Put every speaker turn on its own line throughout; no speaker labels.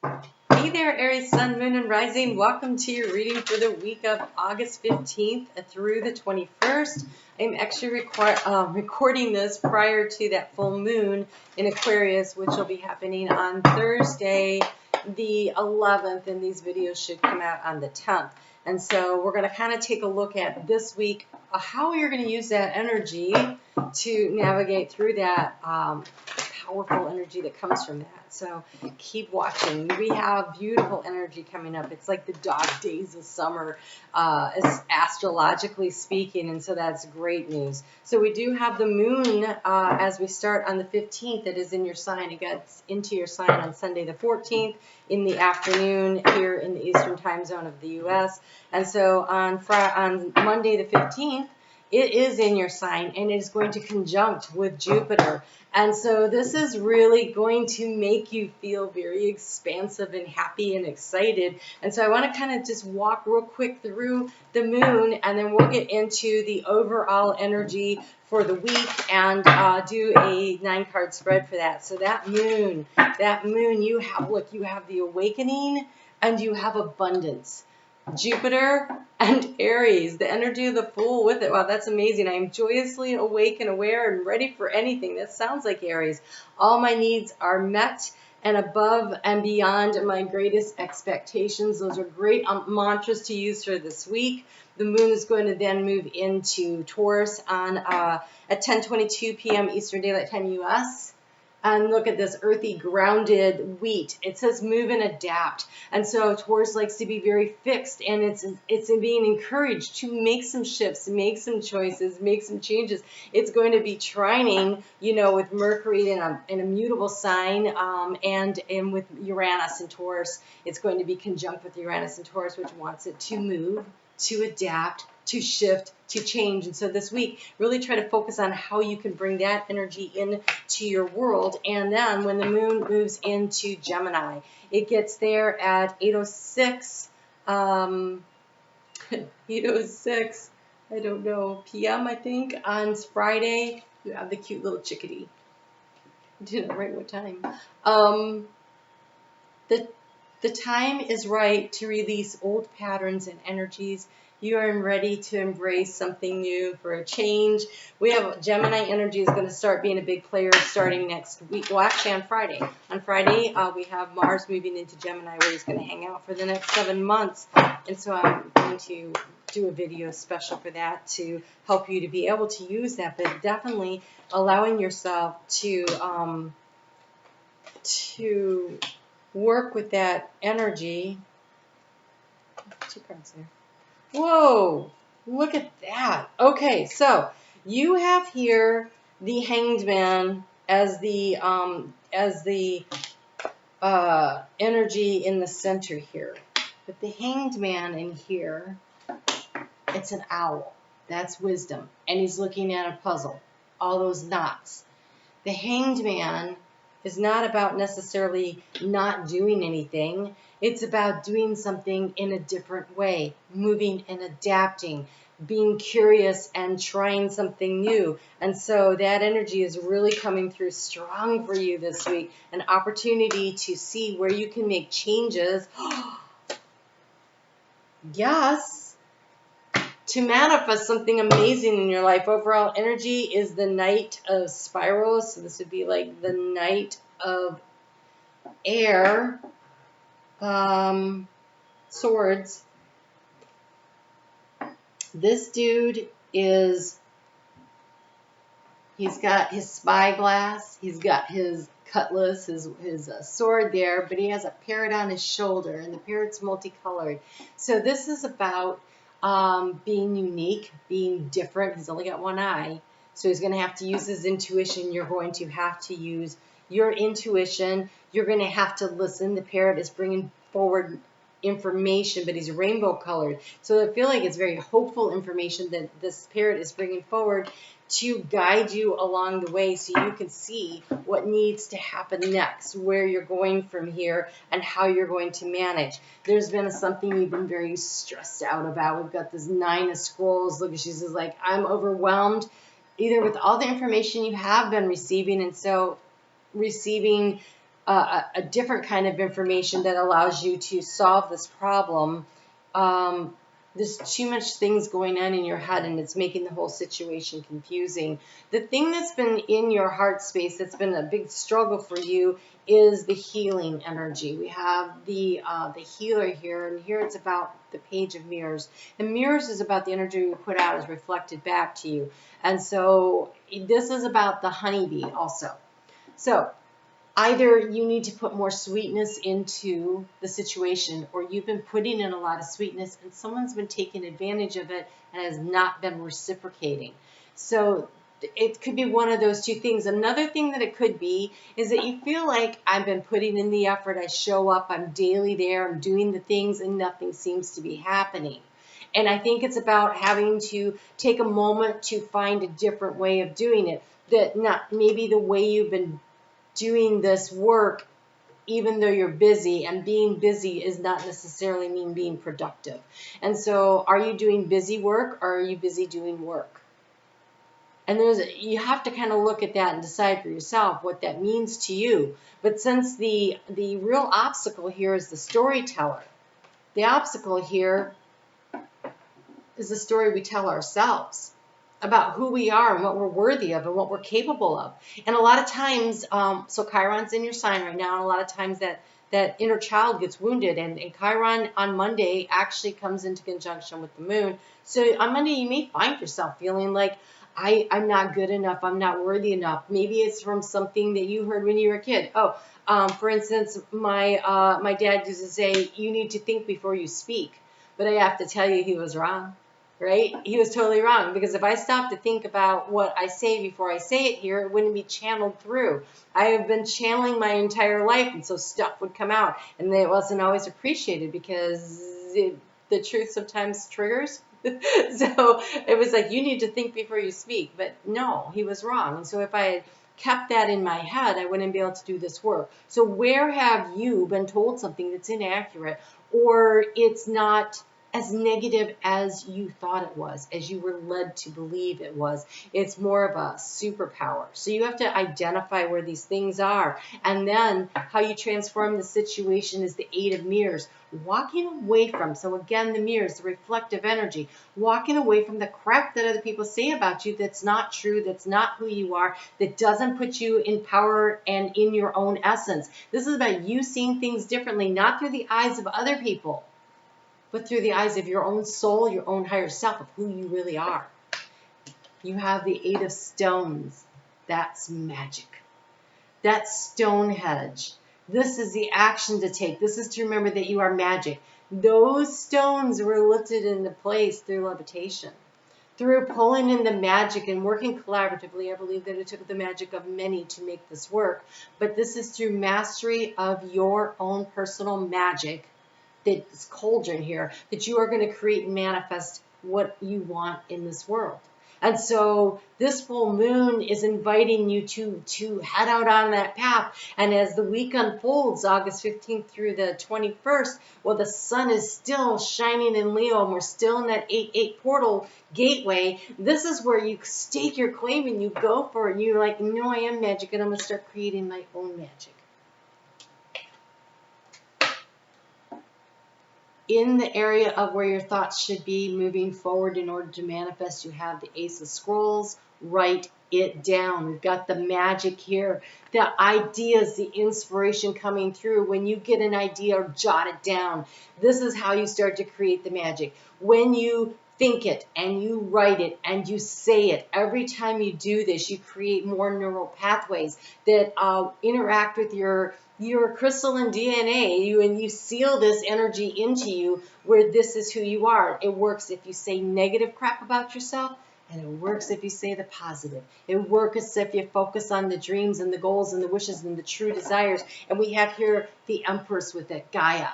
Hey there, Aries, Sun, Moon, and Rising. Welcome to your reading for the week of August 15th through the 21st. I'm actually recording this prior to that full moon in Aquarius, which will be happening on Thursday, the 11th, and these videos should come out on the 10th. And so we're going to kind of take a look at this week, how you're going to use that energy to navigate through that powerful energy that comes from that. So keep watching. We have beautiful energy coming up. It's like the dog days of summer, astrologically speaking, and so that's great news. So we do have the moon as we start on the 15th. It is in your sign. It gets into your sign on Sunday the 14th in the afternoon here in the Eastern time zone of the U.S. And so on Monday the 15th, it is in your sign and it is going to conjunct with Jupiter. And so this is really going to make you feel very expansive and happy and excited. And so I want to kind of just walk real quick through the moon, and then we'll get into the overall energy for the week and do a 9-card spread for that. So that moon, you have the awakening and you have abundance. Jupiter and Aries, the energy of the Fool with it. Wow, that's amazing. I am joyously awake and aware and ready for anything. That sounds like Aries. All my needs are met and above and beyond my greatest expectations. Those are great mantras to use for this week. The moon is going to then move into Taurus on at 10:22 p.m. Eastern Daylight Time U.S. And look at this earthy, grounded wheat. It says move and adapt. And so Taurus likes to be very fixed, and it's being encouraged to make some shifts, make some choices, make some changes. It's going to be trining, with Mercury in a mutable sign, and with Uranus and Taurus. It's going to be conjunct with Uranus and Taurus, which wants it to move, to adapt, to shift, to change. And so this week, really try to focus on how you can bring that energy into your world. And then when the moon moves into Gemini, it gets there at 8:06, 8:06, I don't know, p.m. I think, on Friday. You have the cute little chickadee. I didn't write what time. The time is right to release old patterns and energies. You are ready to embrace something new, for a change. We have Gemini energy is going to start being a big player starting next week. Well, actually on Friday. On Friday, we have Mars moving into Gemini, where he's going to hang out for the next 7 months. And so I'm going to do a video special for that to help you to be able to use that. But definitely allowing yourself to work with that energy. 2 cards there. Whoa, look at that. Okay, so you have here the Hanged Man as the energy in the center here. But the Hanged Man in here, it's an owl. That's wisdom. And he's looking at a puzzle. All those knots. The Hanged Man is not about necessarily not doing anything. It's about doing something in a different way, moving and adapting, being curious and trying something new. And so that energy is really coming through strong for you this week. An opportunity to see where you can make changes. Yes. To manifest something amazing in your life. Overall energy is the Knight of Spirals. So this would be like the Knight of Air. Swords. This dude he's got his spyglass, he's got his cutlass, his sword there, but he has a parrot on his shoulder, and the parrot's multicolored. So this is about being unique, being different. He's only got one eye, so he's going to have to use his intuition. You're going to have to use your intuition. You're going to have to listen. The parrot is bringing forward information, but he's rainbow colored. So I feel like it's very hopeful information that this parrot is bringing forward to guide you along the way, so you can see what needs to happen next, where you're going from here, and how you're going to manage. There's been something you've been very stressed out about. We've got this 9 of Scrolls. Look, she's just like, I'm overwhelmed, either with all the information you have been receiving, and so receiving a different kind of information that allows you to solve this problem. There's too much things going on in your head, and it's making the whole situation confusing. The thing that's been in your heart space that's been a big struggle for you is the healing energy. We have the healer here, and here it's about the Page of Mirrors. And mirrors is about the energy you put out is reflected back to you. And so this is about the honeybee also. So either you need to put more sweetness into the situation, or you've been putting in a lot of sweetness and someone's been taking advantage of it and has not been reciprocating. So it could be one of those two things. Another thing that it could be is that you feel like I've been putting in the effort, I show up, I'm daily there, I'm doing the things, and nothing seems to be happening. And I think it's about having to take a moment to find a different way of doing it. That not maybe the way you've been doing this work, even though you're busy, and being busy is not necessarily mean being productive. And so are you doing busy work, or are you busy doing work? And you have to kind of look at that and decide for yourself what that means to you. But since the real obstacle here is the storyteller, the obstacle here is the story we tell ourselves about who we are and what we're worthy of and what we're capable of. And a lot of times, so Chiron's in your sign right now, and a lot of times that inner child gets wounded, and Chiron on Monday actually comes into conjunction with the moon. So on Monday, you may find yourself feeling like, I'm not good enough, I'm not worthy enough. Maybe it's from something that you heard when you were a kid. For instance, my dad used to say, you need to think before you speak. But I have to tell you, he was wrong. Right? He was totally wrong, because if I stopped to think about what I say before I say it here, it wouldn't be channeled through. I have been channeling my entire life, and so stuff would come out, and it wasn't always appreciated because the truth sometimes triggers. So it was like, you need to think before you speak. But no, he was wrong. And so if I had kept that in my head, I wouldn't be able to do this work. So where have you been told something that's inaccurate, or it's not as negative as you thought it was, as you were led to believe it was? It's more of a superpower. So you have to identify where these things are. And then how you transform the situation is the Eight of Mirrors. Walking away from, so again, the mirrors, the reflective energy, walking away from the crap that other people say about you that's not true, that's not who you are, that doesn't put you in power and in your own essence. This is about you seeing things differently, not through the eyes of other people, but through the eyes of your own soul, your own higher self, of who you really are. You have the Eight of Stones. That's magic. That's Stonehenge. This is the action to take. This is to remember that you are magic. Those stones were lifted into place through levitation, through pulling in the magic and working collaboratively. I believe that it took the magic of many to make this work. But this is through mastery of your own personal magic, this cauldron here, that you are going to create and manifest what you want in this world. And so this full moon is inviting you to head out on that path. And as the week unfolds, August 15th through the 21st, well, the sun is still shining in Leo, and we're still in that 8-8 portal gateway. This is where you stake your claim and you go for it. And you're like, no, I am magic, and I'm going to start creating my own magic. In the area of where your thoughts should be moving forward in order to manifest, you have the Ace of Scrolls. Write it down. We've got the magic here, the ideas, the inspiration coming through. When you get an idea, jot it down. This is how you start to create the magic. When you think it and you write it and you say it, every time you do this, you create more neural pathways that interact with your crystalline DNA, and you seal this energy into you, where this is who you are. It works if you say negative crap about yourself, and it works if you say the positive. It works if you focus on the dreams and the goals and the wishes and the true desires. And we have here the Empress with it, Gaia.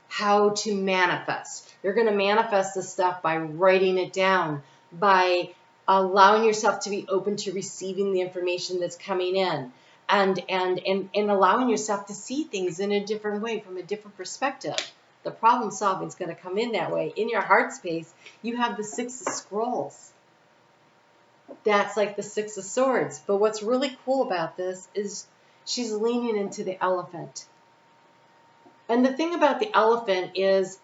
How to manifest. You're going to manifest this stuff by writing it down, by allowing yourself to be open to receiving the information that's coming in. And allowing yourself to see things in a different way, from a different perspective. The problem solving is going to come in that way. In your heart space, you have the Six of Scrolls. That's like the Six of Swords. But what's really cool about this is she's leaning into the elephant. And the thing about the elephant is,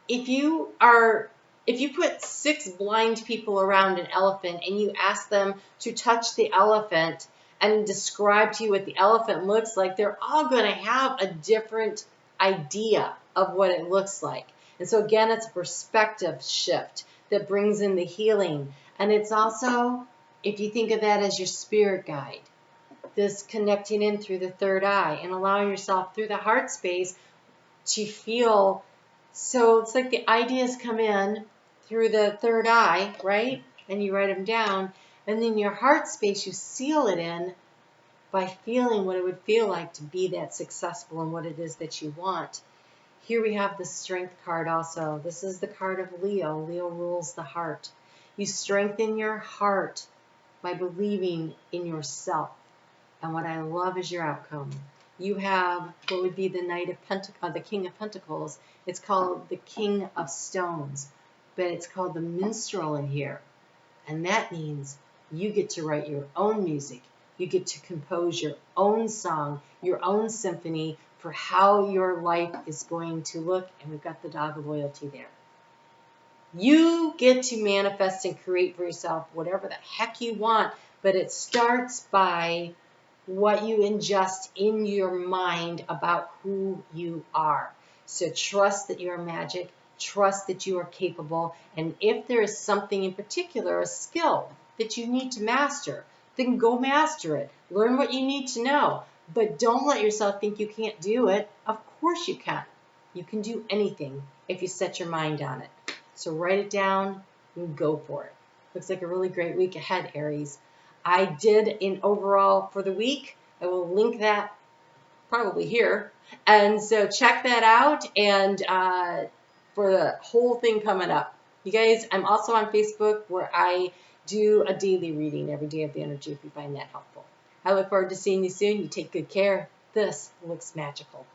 if you put 6 blind people around an elephant and you ask them to touch the elephant and describe to you what the elephant looks like, they're all going to have a different idea of what it looks like. And so again, it's a perspective shift that brings in the healing. And it's also, if you think of that as your spirit guide, this connecting in through the third eye and allowing yourself through the heart space to feel. So it's like the ideas come in through the third eye, right? And you write them down. And then your heart space, you seal it in by feeling what it would feel like to be that successful in what it is that you want. Here we have the Strength card also. This is the card of Leo. Leo rules the heart. You strengthen your heart by believing in yourself. And what I love is your outcome. You have what would be the the King of Pentacles. It's called the King of Stones, but it's called the Minstrel in here. And that means you get to write your own music. You get to compose your own song, your own symphony for how your life is going to look. And we've got the Dog of Loyalty there. You get to manifest and create for yourself whatever the heck you want, but it starts by what you ingest in your mind about who you are. So trust that you are magic, trust that you are capable, and if there is something in particular, a skill that you need to master, then go master it. Learn what you need to know, but don't let yourself think you can't do it. Of course you can. You can do anything if you set your mind on it. So write it down and go for it. Looks like a really great week ahead, Aries. I did an overall for the week. I will link that probably here. And so check that out, and for the whole thing coming up. You guys, I'm also on Facebook where I do a daily reading every day of the energy if you find that helpful. I look forward to seeing you soon. You take good care. This looks magical.